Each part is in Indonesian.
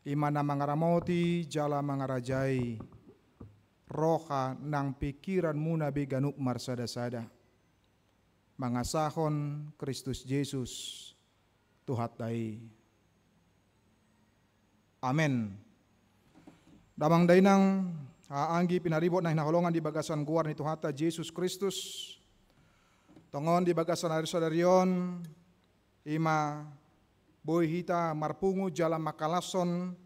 Imana mangaramoti jala mangarajai, roha nang pikiran muna beganuk marsada-sada. Mangasahon Kristus Yesus Tuhat dai. Amen. Damang dainang aanggi pinaribot na hinaholongan di bagasan guar ni Tuhata Yesus Kristus. Tongon di bagasan ari-sadarion ima boy hita marpungu jalan makalason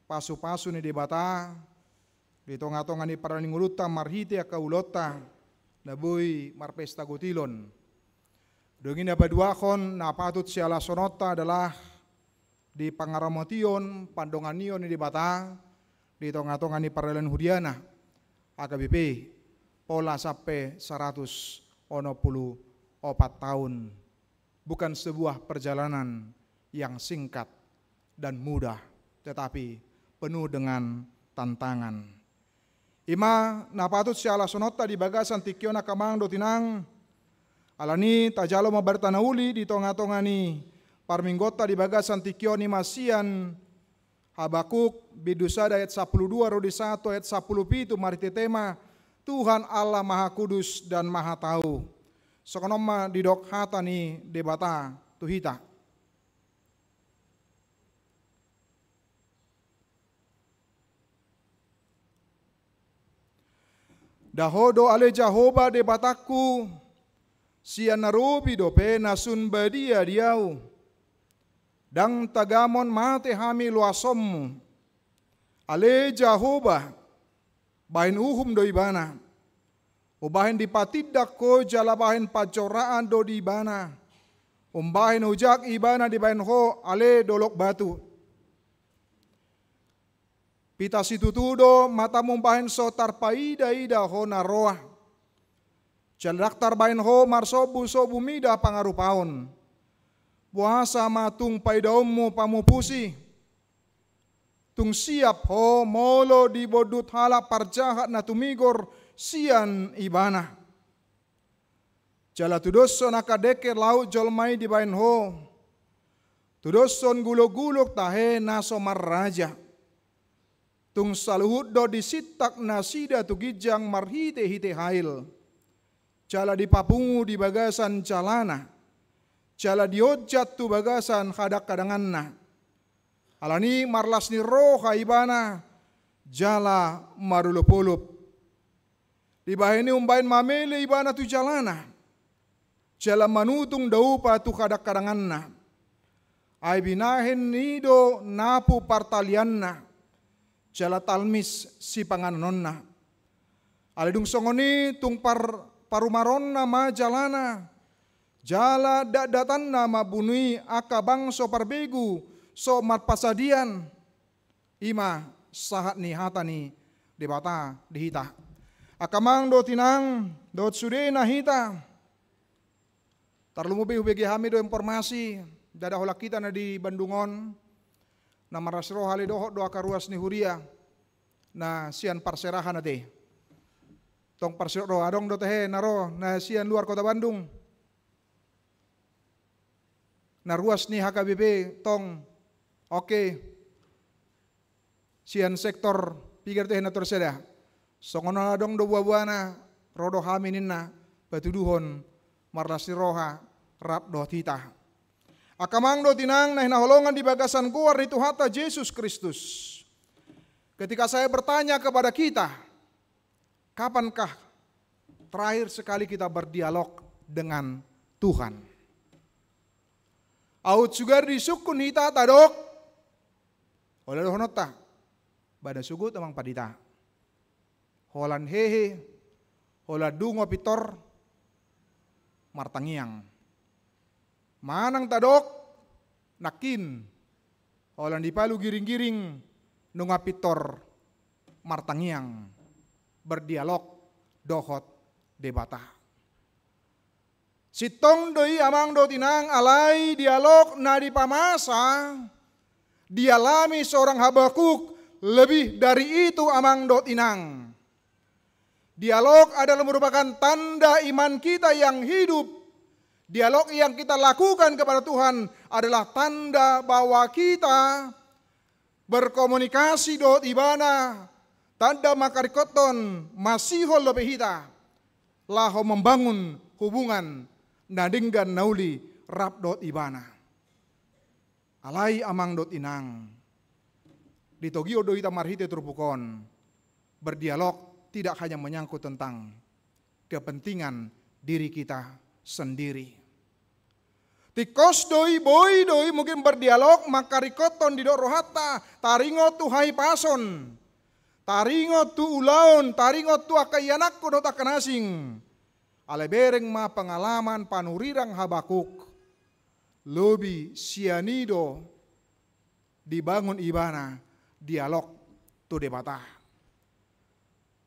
pasu-pasu ni debata di tonga-tonga ni paraninguluta marhite akaulota na boy marpesta gutilon. Dongin na paduakon na patut siala sonota adalah di pangaramotion pandonganion ni debata di tonga-tonga ni paralen hudiana AKBP pola sampai 184 tahun. Bukan sebuah perjalanan yang singkat dan mudah, tetapi penuh dengan tantangan. Ima napatut siala sonota di bagasan tikiona kamang do tinang alani tajalo mabartanauli di tonga-tonga ni parminggota di bagasan tikioni masian Habakuk bidusada ayat 12 rodi 1 ayat 10 marite tema Tuhan Allah Maha Kudus dan Maha Tahu. Sokonoma didok hata ni debata tuhita. Dahodo ale Jahoba debataku sia narobi do pena sun badia diau dang tagamon mate hami luasommu ale Jahoba bahin uhum do ibana ubahin dipatidak ko jala bahin pajoraan do di ibana umbahin ujak ibana di bahin ho ale dolok batu pita situtudo mata mumbahin so tarpaida-ida ho naroah jalaktar bahin ho marsobu sobu mida pangarupaon puasa matung paidaummu pamupusi tung siap ho molo di bodut halap parjahat na tumigor sian ibana jala tudoson akadeker laut jolmai di bahin ho tudoson gulok-gulok tahe naso marraja tung saluhut do disitak nasida tu gijang marhite-hite hail jala dipapungu di bagasan jalana jala diojat tu bagasan hadak kadanganna alani marlas ni roha ibana jala marulup-ulup di bahini umbain mamele ibana tu jalana jala manutung daupa tu hadak kadanganna ay binahin nido napu partalianna jala talmis si panganonna aledung songoni tung parumaronna ma jalana jala dadatan nama bunui akabang so parbegu so mat pasadian ima sahat ni hatani debata dihita akamang do tinang do sudena hita tarlumubi hubegi hami do informasi dada hola kita na di Bandungon na marasro hali doho do akaruas ni huria na sian parserahan ate tong parsero adong do tehe naro na sian luar kota Bandung na ruas ni HKBP tong oke sian sektor pigar teh natur seda songono adong do buah-buana rodo hamininna batuduhon marlasi roha rap do tita akamang do tinang nah naholongan di bagasan guar ni Tuhata Yesus Kristus. Ketika saya bertanya kepada kita, kapankah terakhir sekali kita berdialog dengan Tuhan? Aut sugar di sukun hita tadok, oleh honota, bada sugut amang padita, holan hehe, hola dungo pitor, martangiang. Manang tadok nakin olan dipalu giring-giring nunga pitor martangiang berdialog dohot debata sitong doi amang do tinang alai dialog na dipamasa dialami seorang Habakuk lebih dari itu amang do tinang dialog adalah merupakan tanda iman kita yang hidup. Dialog yang kita lakukan kepada Tuhan adalah tanda bahwa kita berkomunikasi dot ibana, tanda makarikoton masihol lebih hita, laho membangun hubungan nadinggan nauli rap dot ibana. Alai amang dot inang, di togio do ita marhite terpukon, berdialog tidak hanya menyangkut tentang kepentingan diri kita sendiri. Tikos doi boy doi mungkin berdialog makarikoton di dok rohata, taringo tuhai pason, taringo tu ulaon, taringo tu akayanakku dot akan asing. Ale bereng ma pengalaman panurirang Habakuk, lobi sianido dibangun ibana dialog tu debata.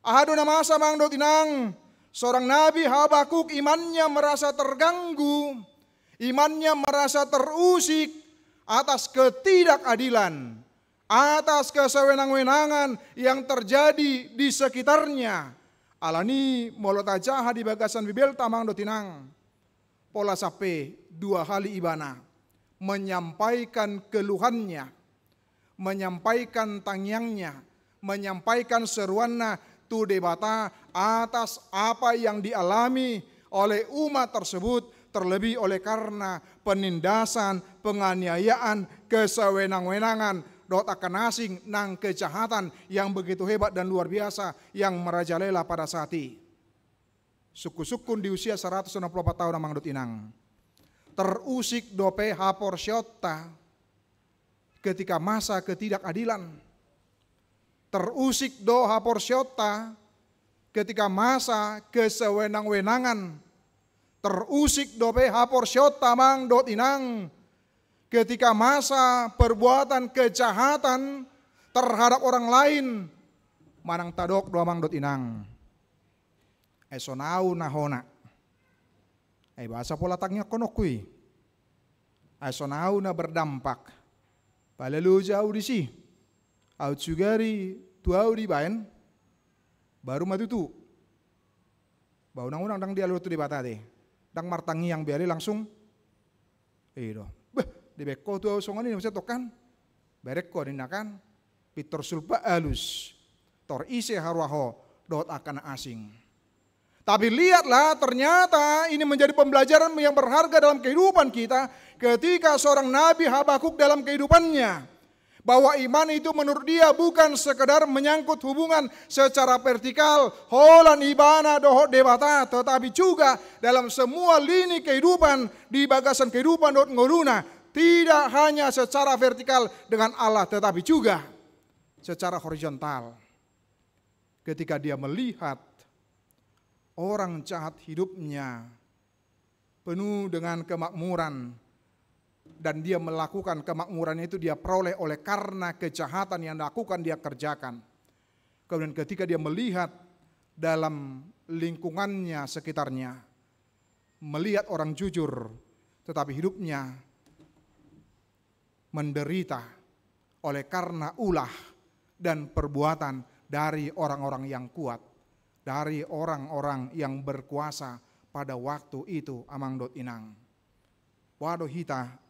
Ahado na masa mang dot inang, seorang nabi Habakuk imannya merasa terganggu, imannya merasa terusik atas ketidakadilan, atas kesewenang-wenangan yang terjadi di sekitarnya. Alani molota jaha di bagasan bibel tamang dotinang. Pola sape 2 kali ibana menyampaikan keluhannya, menyampaikan tangyangnya, menyampaikan seruannya tu debata atas apa yang dialami oleh umat tersebut, terlebih oleh karena penindasan, penganiayaan, kesewenang-wenangan, dot akan asing nang kejahatan yang begitu hebat dan luar biasa yang merajalela pada saat itu. Suku-sukun di usia 164 tahun amang dot inang. Terusik dope hapor syota ketika masa ketidakadilan. Terusik do hapor syota ketika masa kesewenang-wenangan. Terusik dope hapor syota mang dot inang ketika masa perbuatan kejahatan terhadap orang lain manang tadok do mang dot inang. Esonau nahona. Bahasa pola tangnya konokui. Esonau na berdampak. Palalu jauh di si. Au cugari tuau di bayan. Baru matutu. Bau nang unang dang dia lu tu di batate. Dang martangi yang biari langsung do. Di beko tu songan ini bisa tokan. Berek ko dinakan pitor sulpa alus. Tor ise harwaho dot akan asing. Tapi lihatlah ternyata ini menjadi pembelajaran yang berharga dalam kehidupan kita ketika seorang Nabi Habakuk dalam kehidupannya. Bahwa iman itu menurut dia bukan sekedar menyangkut hubungan secara vertikal, holan ibana dohot debata, tetapi juga dalam semua lini kehidupan di bagasan kehidupan dot ngoluna, tidak hanya secara vertikal dengan Allah tetapi juga secara horizontal. Ketika dia melihat orang jahat hidupnya penuh dengan kemakmuran, dan dia melakukan kemakmuran itu dia peroleh oleh karena kejahatan yang dilakukan dia kerjakan. Kemudian ketika dia melihat dalam lingkungannya sekitarnya, melihat orang jujur tetapi hidupnya menderita oleh karena ulah dan perbuatan dari orang-orang yang kuat, dari orang-orang yang berkuasa pada waktu itu amang dot inang. Waduh hita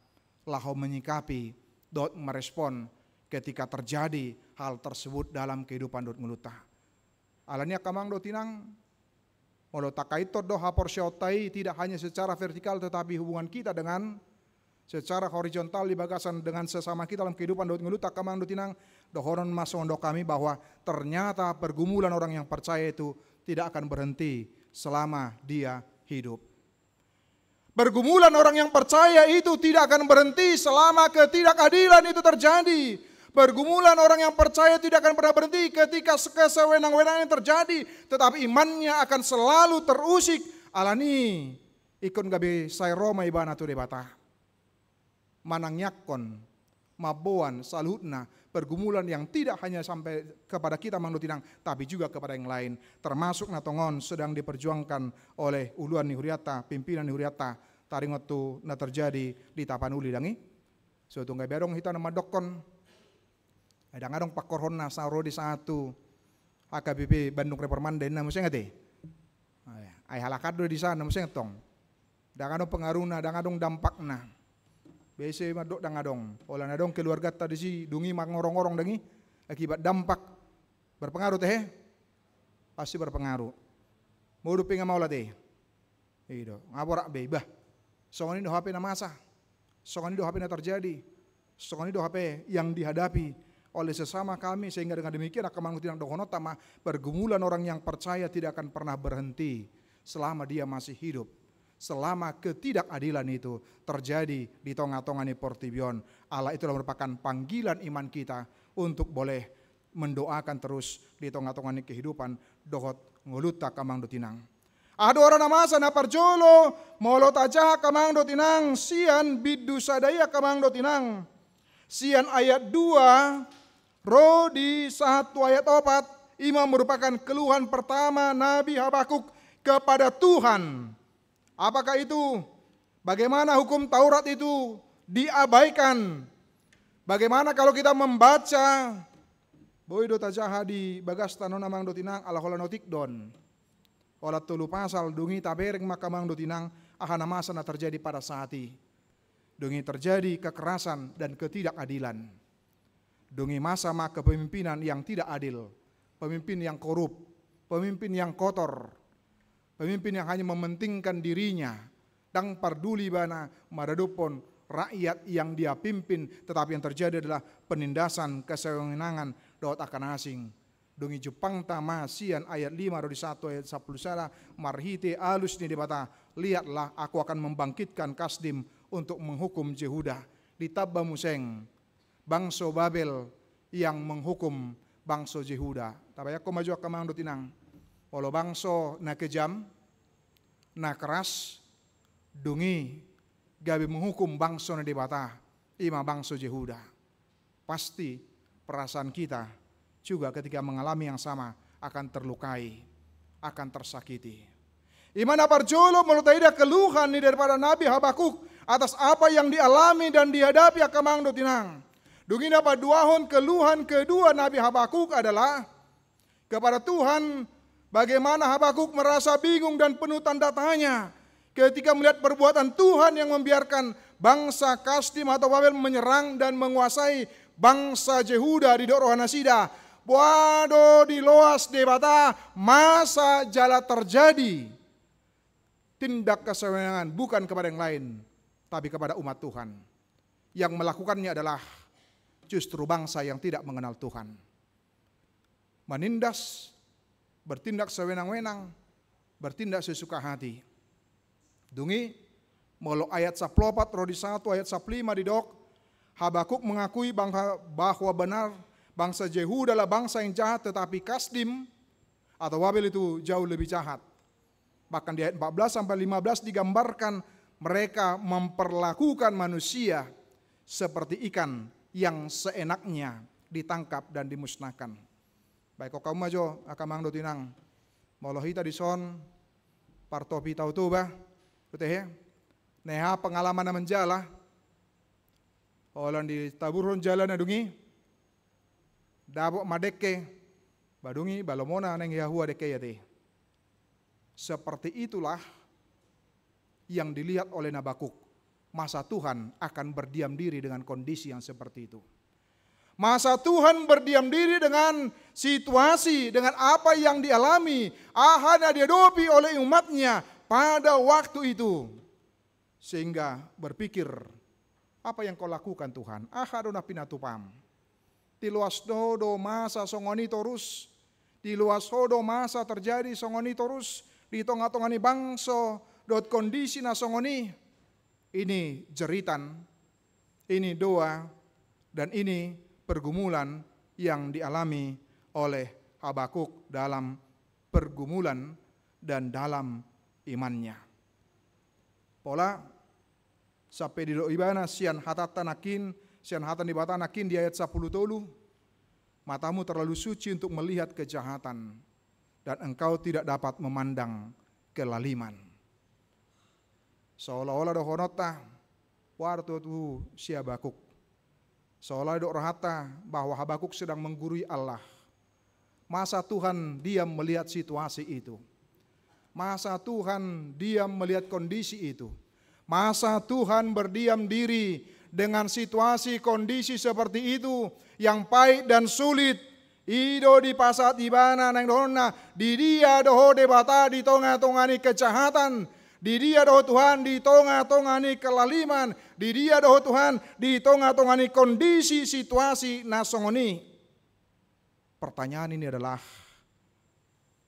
laho menyikapi dot merespon ketika terjadi hal tersebut dalam kehidupan dot ngeluta. Alanya kamang dot inang molo takaito do hapor syautai tidak hanya secara vertikal tetapi hubungan kita dengan secara horizontal di bagasan dengan sesama kita dalam kehidupan dot ngeluta kamang dot inang dohoron masondo kami bahwa ternyata pergumulan orang yang percaya itu tidak akan berhenti selama dia hidup. Pergumulan orang yang percaya itu tidak akan berhenti selama ketidakadilan itu terjadi. Pergumulan orang yang percaya tidak akan pernah berhenti ketika kesewenang-wenangan terjadi. Tetapi imannya akan selalu terusik. Alani ikon gabe say Roma ibana tu debata. Manang yakon, maboan, salutna, pergumulan yang tidak hanya sampai kepada kita mangdutinang, tapi juga kepada yang lain. Termasuk natongon sedang diperjuangkan oleh uluan nihuriata, pimpinan nihuriata, taringot tu na terjadi di Tapanuli dangi. So tunggai berong hita nama dokon, ada ngadong pakorhon na sa rodi satu HKBP Bandung Reformanda na musya ngati. Ay halakado di sana musya ngatong. Da ngadong pengaruh na, da ngadong dampak na. Biasa madok dang adong. Olah nadong keluarga tadi si dungi mangorong-orong dangi akibat dampak berpengaruh teh. Pasti berpengaruh. Mau duping mau lah teh. Itu ngaborak bebah. Songon ini do HP na masa. Songon ini do HP na terjadi. Songon ini do HP yang dihadapi oleh sesama kami, sehingga dengan demikian akan mangutilang dohonot tama pergumulan orang yang percaya tidak akan pernah berhenti selama dia masih hidup. Selama ketidakadilan itu terjadi di tengah-tengah Portibion, Allah itulah merupakan panggilan iman kita untuk boleh mendoakan terus di tengah-tengah kehidupan dohot nguluta kamang do tinang. Ado orang namasa na parjolo molot aja kamang do tinang sian bidu sadaya kamang do tinang. Sian ayat 2 ro di 1 ayat 4 ima merupakan keluhan pertama Nabi Habakuk kepada Tuhan. Apakah itu? Bagaimana hukum Taurat itu diabaikan? Bagaimana kalau kita membaca boy do tajaha di bagas tanon amang do tinang ala hola notik don. Olah tulu pasal dungi tabereng makamang do tinang ahana masa na terjadi pada saat ini. Dungi terjadi kekerasan dan ketidakadilan. Dungi masa kepemimpinan yang tidak adil, pemimpin yang korup, pemimpin yang kotor, pemimpin yang hanya mementingkan dirinya dan peduli bana madadupon rakyat yang dia pimpin, tetapi yang terjadi adalah penindasan kesewenangan dot akan asing. Dungi Jepang tama sian ayat 5 dari 1 ayat 10 sana marhite alus ni dibata, lihatlah aku akan membangkitkan Kasdim untuk menghukum Yehuda. Ditabba museng bangsa Babel yang menghukum bangsa Yehuda. Tabaya ko maju akamang do tinang. Olo bangso na kejam, na keras, dungi gabi menghukum bangso na dibata, ima bangso Yehuda. Pasti perasaan kita juga ketika mengalami yang sama akan terlukai, akan tersakiti. Imana parjolo melutaida keluhan ni daripada Nabi Habakuk atas apa yang dialami dan dihadapi akamang do tinang. Dungi dapat duahon keluhan kedua Nabi Habakuk adalah kepada Tuhan. Bagaimana Habakuk merasa bingung dan penuh tanda tanya ketika melihat perbuatan Tuhan yang membiarkan bangsa Kasdim atau Babel menyerang dan menguasai bangsa Yehuda di Dorohanasida. Buado di loas debata masa jala terjadi tindak kesewenangan bukan kepada yang lain tapi kepada umat Tuhan. Yang melakukannya adalah justru bangsa yang tidak mengenal Tuhan. Menindas, bertindak sewenang-wenang, bertindak sesuka hati. Dungi, molo ayat 14 rodi 1 ayat 15 di dok, Habakuk mengakui bahwa benar bangsa Yehuda adalah bangsa yang jahat, tetapi Kasdim atau Babel itu jauh lebih jahat. Bahkan di ayat 14 sampai 15 digambarkan mereka memperlakukan manusia seperti ikan yang seenaknya ditangkap dan dimusnahkan. Baik kau kaum majo akamang do tinang molohita di son partopi tau tu ba betul ya neha pengalaman na menjala olan di taburon jalan adungi dabo madeke badungi balomona neng Yahua deke ya teh. Seperti itulah yang dilihat oleh Habakuk. Masa Tuhan akan berdiam diri dengan kondisi yang seperti itu. Masa Tuhan berdiam diri dengan situasi, dengan apa yang dialami, ahana dihadapi oleh umatnya pada waktu itu. Sehingga berpikir, apa yang kau lakukan Tuhan? Ahadona pinatupam. Di luas dodo masa songoni terus, di luas dodo masa terjadi songoni terus, di tengah-tengah ni bangso, dot kondisi na songoni. Ini jeritan, ini doa, dan ini pergumulan yang dialami oleh Habakuk dalam pergumulan dan dalam imannya. Pola sampai di ibana sian hatatan nakin, sian hatan dibata nakin di ayat 10 tolu. Matamu terlalu suci untuk melihat kejahatan dan engkau tidak dapat memandang kelaliman. Seolah-olah dohonota waktu itu si Habakuk. Seolah dok rohata bahwa Habakuk sedang menggurui Allah. Masa Tuhan diam melihat situasi itu. Masa Tuhan diam melihat kondisi itu. Masa Tuhan berdiam diri dengan situasi kondisi seperti itu yang pahit dan sulit. Ido di pasat ibana nang dohona di dia doho debata di tonga-tongani kejahatan. Di dia doho Tuhan di tonga-tongani kelaliman. Di dia doho Tuhan di tonga-tongani kondisi situasi nasongoni. Pertanyaan ini adalah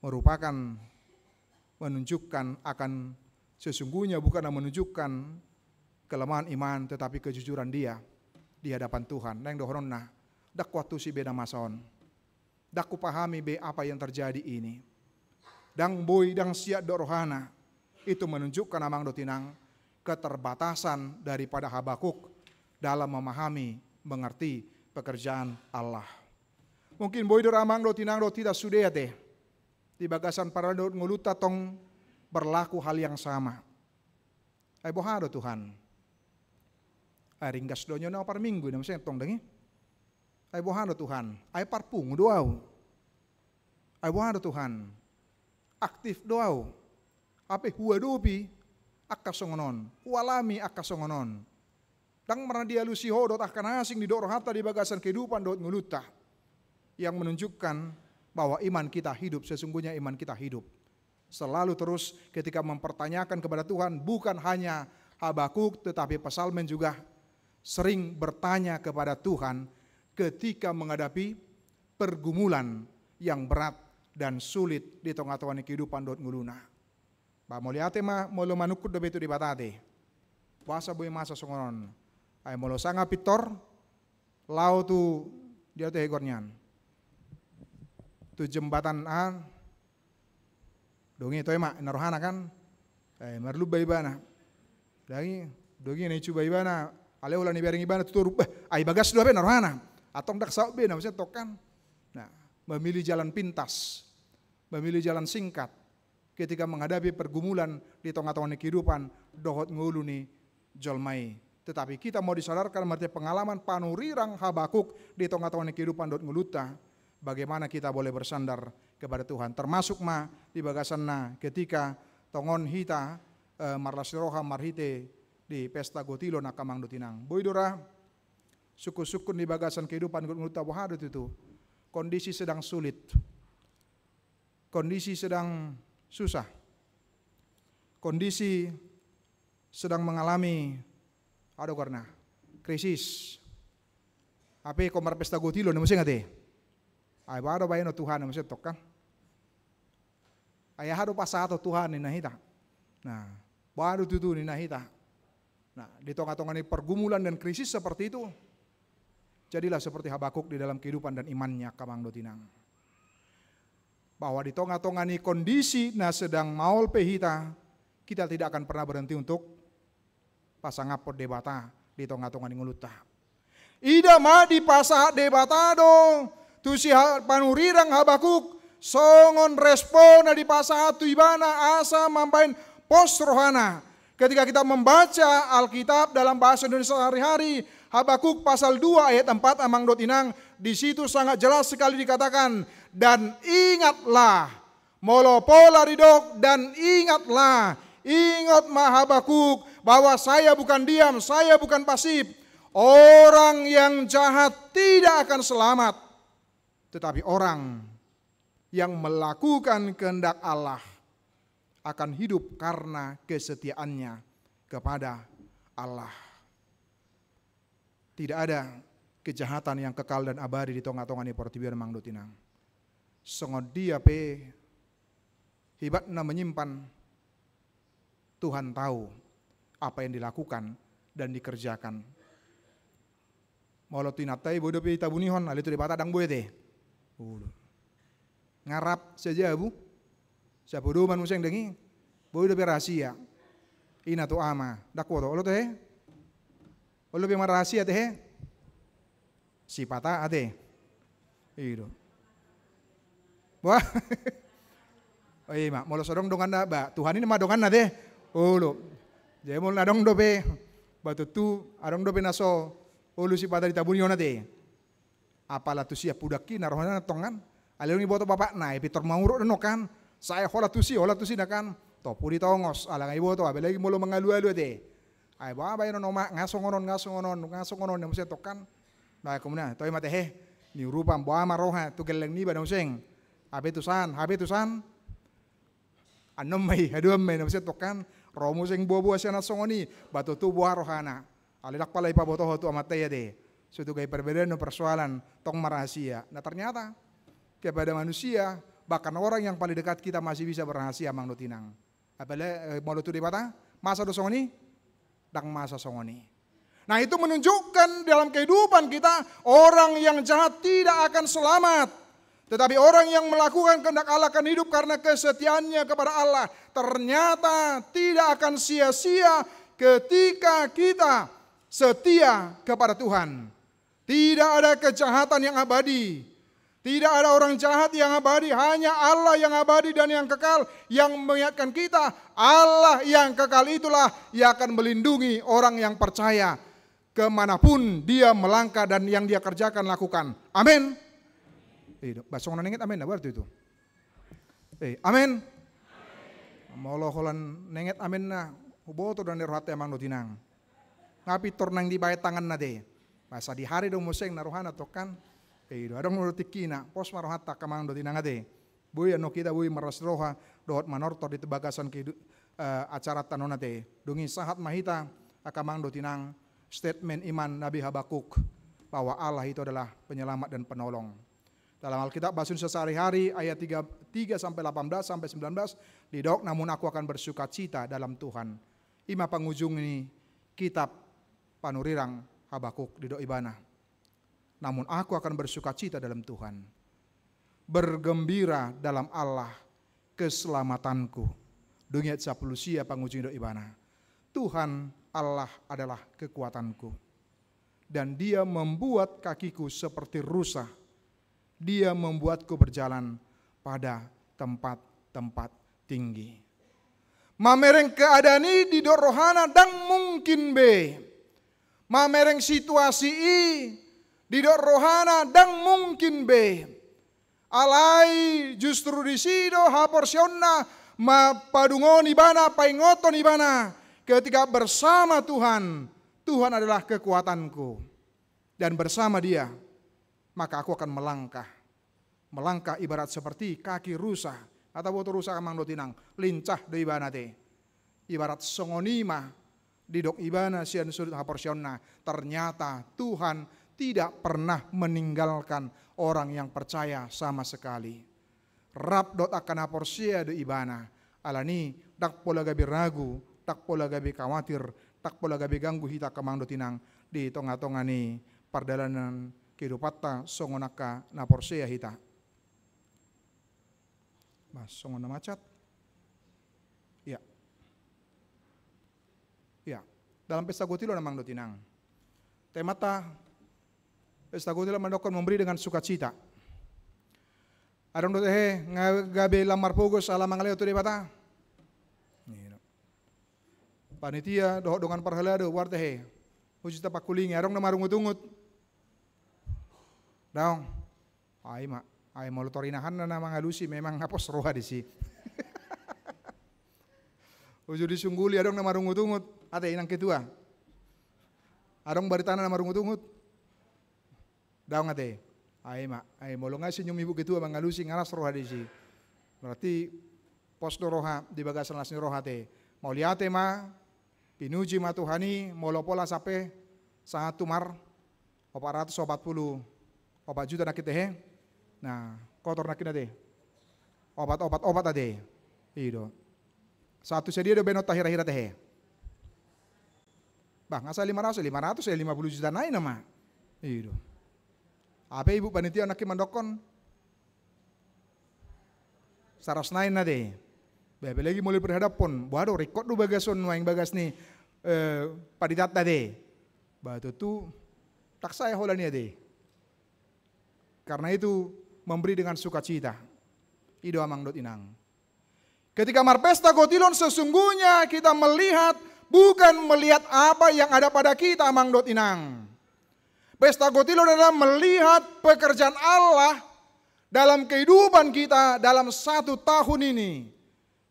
merupakan menunjukkan akan sesungguhnya bukan menunjukkan kelemahan iman tetapi kejujuran dia di hadapan Tuhan. Nang dohona dak waktu si beda masaon. Dak ku pahami be apa yang terjadi ini. Dang boy dang siat do rohana. Itu menunjukkan amang do tinang keterbatasan daripada Habakuk dalam memahami, mengerti pekerjaan Allah. Mungkin boy do amang do tinang do tidak sudah teh. Di bagasan para do nguluta tong berlaku hal yang sama. Ay bohado Tuhan. Ay ringgas do nyo na par minggu na masih tong dengi. Ay bohado Tuhan, ay parpung doaw. Ay bohado Tuhan, aktif doaw. Ape hua dopi, akasongonon, hualami akasongonon. Dang marana dia lusiho dot akan asing di doro hata di bagasan kehidupan dot nguluta. Yang menunjukkan bahwa iman kita hidup, sesungguhnya iman kita hidup. Selalu terus ketika mempertanyakan kepada Tuhan, bukan hanya Habakuk tetapi pesalmen juga sering bertanya kepada Tuhan ketika menghadapi pergumulan yang berat dan sulit di tengah-tengah kehidupan dot nguluna. Ba moliate mah molo manukut do betu di batate. Puasa boy masa songonon. Ay molo sanga pitor lau tu dia teh egornyan. Tu jembatan dongi toy mak narohana kan. Ay marlu baibana. Dangi dongi ne cu baibana ale ulah ni bereng ibana tutur ay bagas do be narohana. Atong dak sau be maksudnya tokan. Nah, memilih jalan pintas, memilih jalan singkat ketika menghadapi pergumulan di tengah-tengah kehidupan dohot nguluni jolmai. Tetapi kita mau disadarkan arti pengalaman panurirang Habakuk di tengah-tengah kehidupan dot nguluta, bagaimana kita boleh bersandar kepada Tuhan. Termasuk di bagasanna ketika tongon hita marlasiroha marhite di pesta gotilo nakamang dotinang. Boydora suku-suku di bagasan kehidupan nguluta wahadut itu. Kondisi sedang sulit. Kondisi sedang susah. Kondisi sedang mengalami karena krisis. Apa komar pesta gotilo namun saya ngate. Ay baru bayano Tuhan namun saya tok kan. Ayah hado pasato Tuhan ni nahita. Nah, baru itu ni nahita. Nah, di tengah-tengah ini pergumulan dan krisis seperti itu, jadilah seperti Habakuk di dalam kehidupan dan imannya kamang dotinang. Bahwa di tengah-tengah ini kondisi sedang maul pehita, kita tidak akan pernah berhenti untuk pasang apot debata di tengah-tengah ini nguluta. Ida ma di pasang debata dong, tu si panurirang Habakuk songon respon di pasang tu ibana asa mampain pos rohana. Ketika kita membaca Alkitab dalam bahasa Indonesia sehari-hari, Habakuk pasal 2 ayat 4 amang dotinang, di situ sangat jelas sekali dikatakan, dan ingatlah, molo pola ridok, dan ingatlah, ingat Habakuk, bahwa saya bukan diam, saya bukan pasif. Orang yang jahat tidak akan selamat, tetapi orang yang melakukan kehendak Allah akan hidup karena kesetiaannya kepada Allah. Tidak ada kejahatan yang kekal dan abadi di tengah-tengah ni portibian mang dotinang. Songod dia pe hibatna menyimpan. Tuhan tahu apa yang dilakukan dan dikerjakan. Molo tinatai bodo pe tabunihon ali tu debata dang boy teh. Ngarap saja bu. Sabodo man museng dengi. Boy do pe rahasia. Ina tu ama dakwo to lo teh. Olo be rahasia teh. Si pata ate. Iyo. Wah. Oh iya mak, molo sodong dongan na ba. Tuhan ini mah dongan na teh. Olo. Jadi molo nadong do be. Batu tu adong do be naso. Olo si pata ditabuni ona teh. Apalah tu siap pudaki narohana tongan. Alirungi boto bapak na pitor mauro no kan. Saya hola tu si na kan. Topu di tongos alangai boto abelagi molo mengalu-alu teh. Ay ba ba no ma ngasongonon na museng tokan. Nah kemudian toy mate ni rupam ba maroha tu geleng ni ba na museng. Habe tusan anom mai haduam mai na museng tokan. Romo sing buah-buah siya nasongoni, batu tu buah rohana. Alidak pala ipabotoho tu amataya de. Suatu kaya perbedaan no persoalan, tong merahasia. Nah ternyata kepada manusia, bahkan orang yang paling dekat kita masih bisa berrahasia mang dotinang. Apalagi mau tu dibata, masa do songoni, dang masa songoni. Nah itu menunjukkan dalam kehidupan kita, orang yang jahat tidak akan selamat. Tetapi orang yang melakukan kehendak Allah akan hidup karena kesetiaannya kepada Allah. Ternyata tidak akan sia-sia ketika kita setia kepada Tuhan. Tidak ada kejahatan yang abadi. Tidak ada orang jahat yang abadi. Hanya Allah yang abadi dan yang kekal. Yang mengingatkan kita, Allah yang kekal itulah yang akan melindungi orang yang percaya. Kemanapun dia melangkah dan yang dia kerjakan lakukan. Amin. Basong na nenget amin na berarti itu. Amin. Molo holan nenget amin na huboto dan rohate amang dotinang. Ngapi tornang di bayat tangan na de. Masa di hari do museng na rohana tokan. Adong nurutikina pos marohata kamang dotinang ade. Buya no kita buy maras roha dohot manortor di tebagasan ke acara tanona de. Dungi sahat mahita akamang dotinang statement iman Nabi Habakuk bahwa Allah itu adalah penyelamat dan penolong. Dalam Alkitab bahasa Indonesia sehari-hari ayat 3 sampai 18 sampai 19 didok, namun aku akan bersuka cita dalam Tuhan. Ima pangujung ini kitab panurirang Habakuk didok ibana. Namun aku akan bersuka cita dalam Tuhan. Bergembira dalam Allah keselamatanku. Dunia sapulusia pangujung didok ibana. Tuhan Allah adalah kekuatanku. Dan dia membuat kakiku seperti rusa. Dia membuatku berjalan pada tempat-tempat tinggi. Mamereng keadaan ini di rohana dang mungkin be. Mamereng situasi ini di rohana dang mungkin be. Alai justru di sido haporsionna ma padungon ibana paingoton ibana. Ketika bersama Tuhan, Tuhan adalah kekuatanku. Dan bersama dia maka aku akan melangkah. Melangkah ibarat seperti kaki rusa. Atau boto rusa kamang dotinang. Lincah do ibana te. Ibarat songonima. Didok ibana sian sudut haporsionna. Ternyata Tuhan tidak pernah meninggalkan orang yang percaya sama sekali. Rab dot akan haporsia do ibana. Alani dak pola gabi ragu. Tak pola gabi khawatir. Tak pola gabi ganggu hita kamang dotinang. Di tonga-tonga ni perdalanan kehidupatta songonaka na porsea hita. Mas songon na macat. Ya. Ya. Dalam pesta gotilo namang dotinang. Temata pesta gotilo mandokon memberi dengan sukacita. Adong dotehe ngagabe lamar pogos ala mangaleo tu debata. Panitia dohok dongan parhalado wartehe. Hujita pakulingi adong na marungut-ungut. Daong, ay molutorinahan na mga lusi memang hapos roha di si. Ujo disungguli adong na marungut-ungut, ate inang ketua. Adong baritana na marungut-ungut. Daong ate, ay molonga si nyum ibu ketua mga lusi ngaras roha di si. Berarti pos do roha di bagasan lasni roha te. Mau liate ma, pinuji ma Tuhani, molopola sape, sangat tumar, 440 obat juta nak kita he, nah kotor nak kita deh, obat ade, itu, satu sedia do benot tahira-hira teh, bang asal 500 ya 50 juta naik nama, itu, apa ibu panitia nak mandokon, 100 naik nade, bebe lagi mulai berhadap pun, waduh rekod do bagason yang bagas ni, paditat tade, batu tu tak saya holani ade. Karena itu memberi dengan sukacita. Ido amang dot inang. Ketika marpesta gotilon sesungguhnya kita melihat bukan melihat apa yang ada pada kita amang dot inang. Pesta gotilon adalah melihat pekerjaan Allah dalam kehidupan kita dalam 1 tahun ini.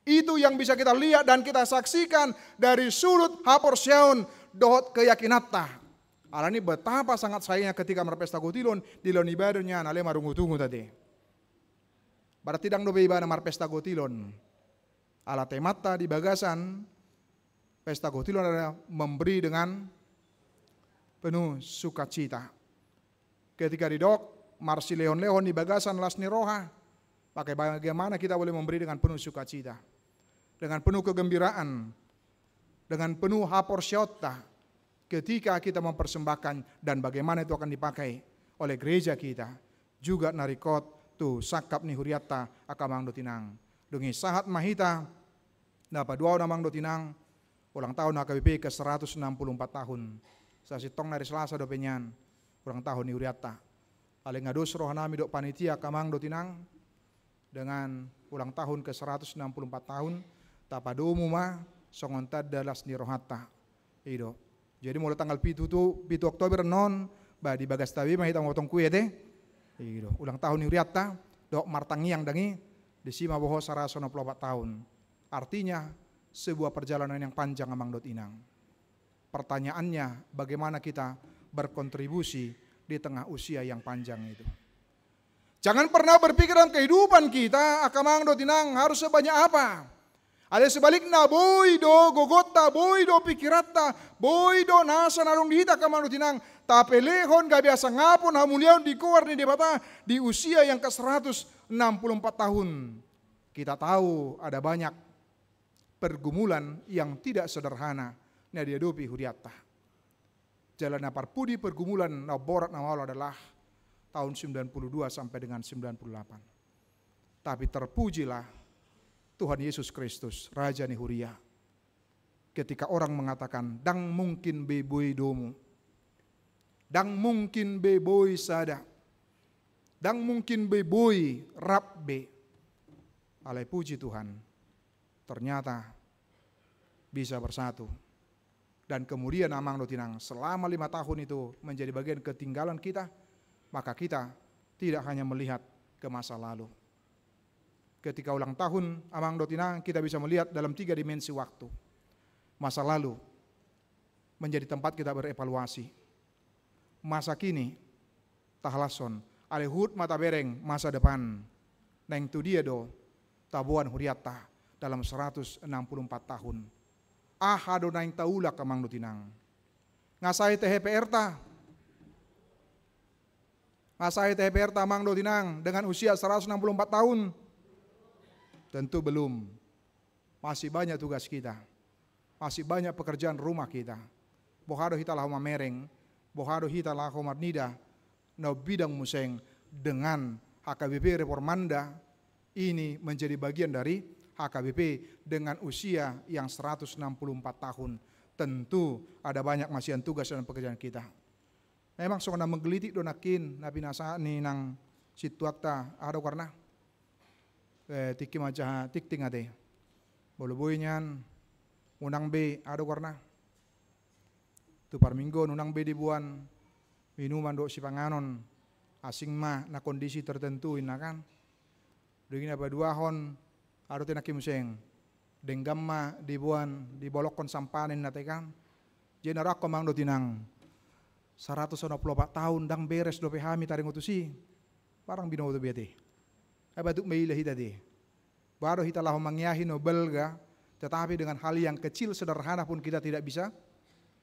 Itu yang bisa kita lihat dan kita saksikan dari sudut haporsion, dohot keyakinata. Alani betapa sangat sayangnya ketika merpesta gotilon di lon ibadahnya nale marungu-tungu tadi. Berarti dang dobe ibadah marpesta gotilon. Ala temata di bagasan pesta gotilon adalah memberi dengan penuh sukacita. Ketika di dok marsi leon-leon di bagasan lasni roha, pakai bagaimana kita boleh memberi dengan penuh sukacita, dengan penuh kegembiraan, dengan penuh hapor syota ketika kita mempersembahkan, dan bagaimana itu akan dipakai oleh gereja kita juga narikot tu sakap ni huriata akamang do tinang dungi sahat mahita napa dua namang do tinang ulang tahun HKBP ke 164 tahun sa sitong nari Selasa do penyan ulang tahun ni huriata ale ngados rohanami do panitia kamang do tinang dengan ulang tahun ke 164 tahun tapadomu ma songontad dalas ni rohata ido. Jadi mulai tanggal 7 Oktober non ba di bagas tawi mah hitang motong kue teh ido. Ulang tahun ni huriata dok martangiang dangi di sima boho 164 tahun. Artinya sebuah perjalanan yang panjang amang dot inang. Pertanyaannya bagaimana kita berkontribusi di tengah usia yang panjang itu. Jangan pernah berpikir dalam kehidupan kita akamang dot inang harus sebanyak apa. Ada sebaliknya boy do gogota, boy do pikirata, boy do nasa narong dihita kamang do tinang. Tapi lehon gak biasa ngapun hamuliaun di kuar ni debata di usia yang ke 164 tahun. Kita tahu ada banyak pergumulan yang tidak sederhana na dihadapi huriata. Jalan parpudi pergumulan na borat na wala adalah tahun 92 sampai dengan 98. Tapi terpujilah Tuhan Yesus Kristus, Raja Nihuria. Ketika orang mengatakan, dang mungkin beboy domu, dang mungkin beboy sada, dang mungkin beboy rabbe. Alai puji Tuhan, ternyata bisa bersatu. Dan kemudian amang dotinang selama 5 tahun itu menjadi bagian ketinggalan kita, maka kita tidak hanya melihat ke masa lalu. Ketika ulang tahun amang dotinang kita bisa melihat dalam 3 dimensi waktu. Masa lalu menjadi tempat kita berevaluasi. Masa kini tahlason alehut mata bereng masa depan. Neng tu dia do tabuan huriata dalam 164 tahun. Ahado naing taulak amang dotinang. Ngasai THPR ta. Ngasai THPR ta amang dotinang dengan usia 164 tahun. Tentu belum. Masih banyak tugas kita. Masih banyak pekerjaan rumah kita. Bohado hita lah mereng, bohado hita lah marnida, na bidang museng dengan HKBP Reformanda ini menjadi bagian dari HKBP dengan usia yang 164 tahun. Tentu ada banyak masihan tugas dan pekerjaan kita. Memang soalnya menggelitik donakin nabi nasa ni nang situakta ada karena tiki macam tik ting ade, bolu boynyan, unang be ada warna, tu parminggo unang be dibuan, minuman do si panganon, asing mah na kondisi tertentu inakan, dengan apa 2 hon, ada tenak museng, denggam mah dibuan, dibolokon sampanin natekan, jenarak komang do tinang, 164 tahun dang beres do pehami taring utusi, parang binoto biate. Batuk meilahi tadi. Baru kita lah mangyahi no belga, tetapi dengan hal yang kecil sederhana pun kita tidak bisa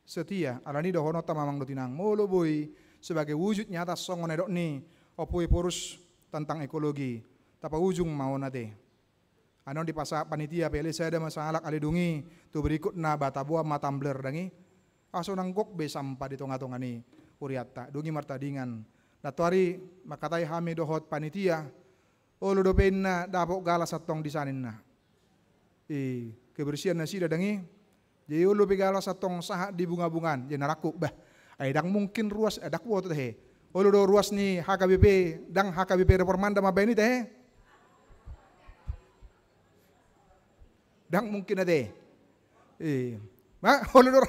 setia. Alani dohono tamamang dotinang molo boy sebagai wujud nyata songon edok ni opoi porus tentang ekologi. Tapa ujung mau nate. Anon di pasar panitia pele saya ada masalah alidungi tu berikut na batabua matambler dangi. Aso nanggok be sampah di tonga-tonga ni uriata dungi martadingan. Natuari makatai hami dohot panitia. Olo dopen na dapok galas atong disanin na. Kebersihan nasi dadangi. Jadi olo pe galas atong saha di bunga-bungan. Jadi naraku bah. Ay dang mungkin ruas adak wo to teh. Olo do ruas ni HKBP dang HKBP Reformanda mabeni teh. Dang mungkin ade. Ma olo do.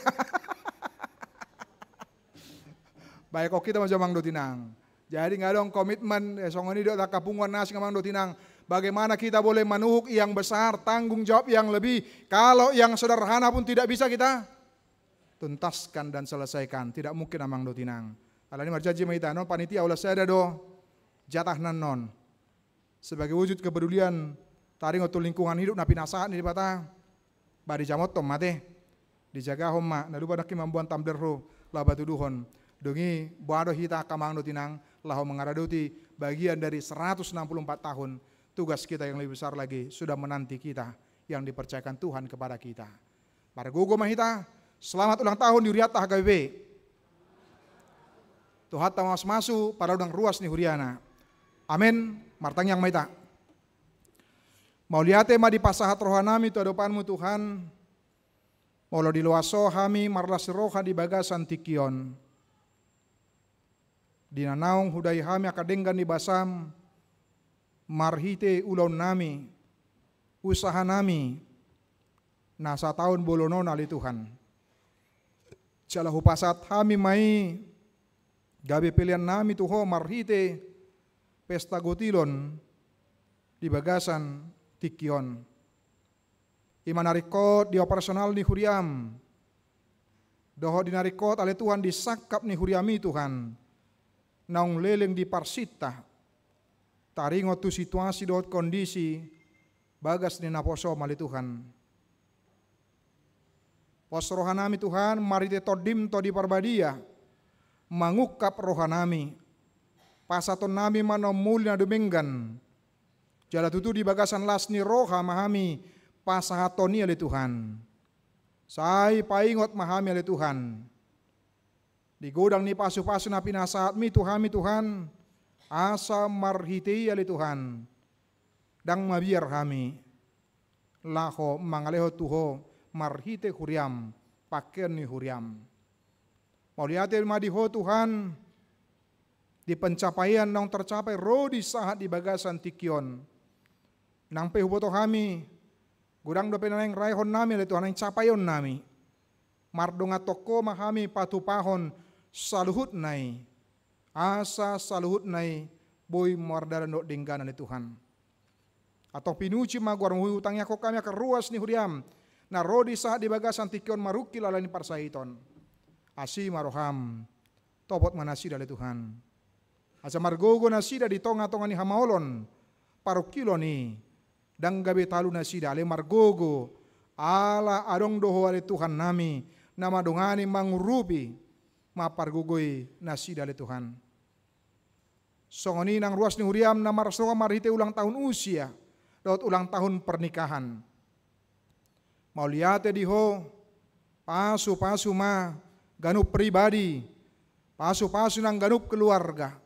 Baik kok kita macam mang do tinang. Jadi ngadong komitmen songoni do kapungan nasi ngamang do tinang. Bagaimana kita boleh manuhuk yang besar, tanggung jawab yang lebih. Kalau yang sederhana pun tidak bisa kita tuntaskan dan selesaikan. Tidak mungkin amang do tinang. Alani marjanji mahita non panitia ulah saya do jatah non. Sebagai wujud kepedulian taring otul lingkungan hidup na pinasahan di bata bari jamot tom mate dijaga homma na lupa nak mambuan tamderro laba tuduhon dongi boado hita kamang do tinang lahu mengaradoti bagian dari 164 tahun tugas kita yang lebih besar lagi sudah menanti kita yang dipercayakan Tuhan kepada kita. Para gugu mahita, selamat ulang tahun di Huriata HKBP. Tuhan tawas masu para udang ruas ni Huriana. Amin. Martang yang mahita. Mau liate ma di pasahat rohanami tu adopanmu Tuhan. Maulo di luaso hami marlas roha di bagasan tikion. Di nanaung hudai hami akadenggan di basam. Marhite ulon nami. Usaha nami. Nasa tahun bolono nali Tuhan. Jalahu pasat hami mai. Gabi pilihan nami tuho marhite. Pesta gotilon. Di bagasan tikion. Imanarikot di operasional ni Huriam. Doho dinarikot oleh Tuhan disakap ni Huriami Tuhan. Naung leleng di parsita. Taringot tu situasi dohot kondisi. Bagas ni naposo mali Tuhan. Pos rohanami Tuhan marite todim to di parbadia. Mangukap rohanami. Pasaton nami manomuli na dumenggan. Jala tutu di bagasan las ni roha mahami pasahatoni ali Tuhan. Sai paingot mahami ali Tuhan. Di godang ni pasu-pasu na pinasahat mi Tuhan. Asa marhitei ali Tuhan. Dang mabiar kami. Laho mangaleho tuho marhite Huriam. Paken ni Huriam. Mauliate madiho Tuhan. Di pencapaian nang tercapai rodi sahat di bagasan tikion. Nang pehuboto kami, gudang do penaneng raihon nami le Tuhan ang capayon nami. Mardonga toko mahami patupahon saluhut nai. Asa saluhut nai boy mardaran do dengganan le Tuhan. Atau pinuci maguar utangnya ko kami keruas ni Huriam. Na rodi sahat di bagasan tikion marukil alani parsaiton. Asi maroham. Topot manasi le Tuhan. Asa margogo na sida di tonga-tonga ni hamaolon parukilo ni dang gabi talu na sida ale margogo ala adong doho ale Tuhan nami nama dongani mangurupi mapargugoi na sida ale Tuhan. Songoni nang ruas ni Huriam na marsoa marhite ulang tahun usia daud ulang tahun pernikahan. Mauliate diho pasu-pasu ma ganup pribadi pasu-pasu nang ganup keluarga.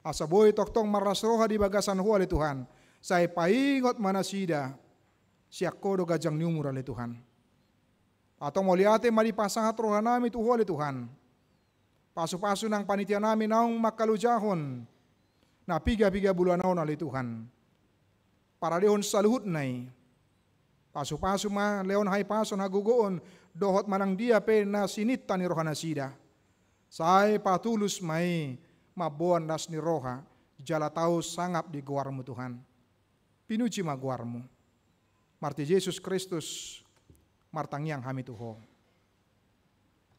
Asa boy toktong marasroha di bagasan huwa le Tuhan. Saya paingot manasida. Siak kodo gajang niumur le Tuhan. Atau mau liate mali pasangat roha nami tu huwa le Tuhan. Pasu-pasu nang panitia nami naung makalujahon. Na piga-piga bulan naon le Tuhan. Para lehon saluhut nai. Pasu-pasu ma leon hai pason hagugoon. Dohot manang dia pe na sinita ni roha nasida. Saya patulus mai. Mabuan das ni roha, jala tahu sangap di guarmu Tuhan. Pinuji ma guarmu. Marti Yesus Kristus, martang yang hami tuho.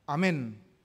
Amin.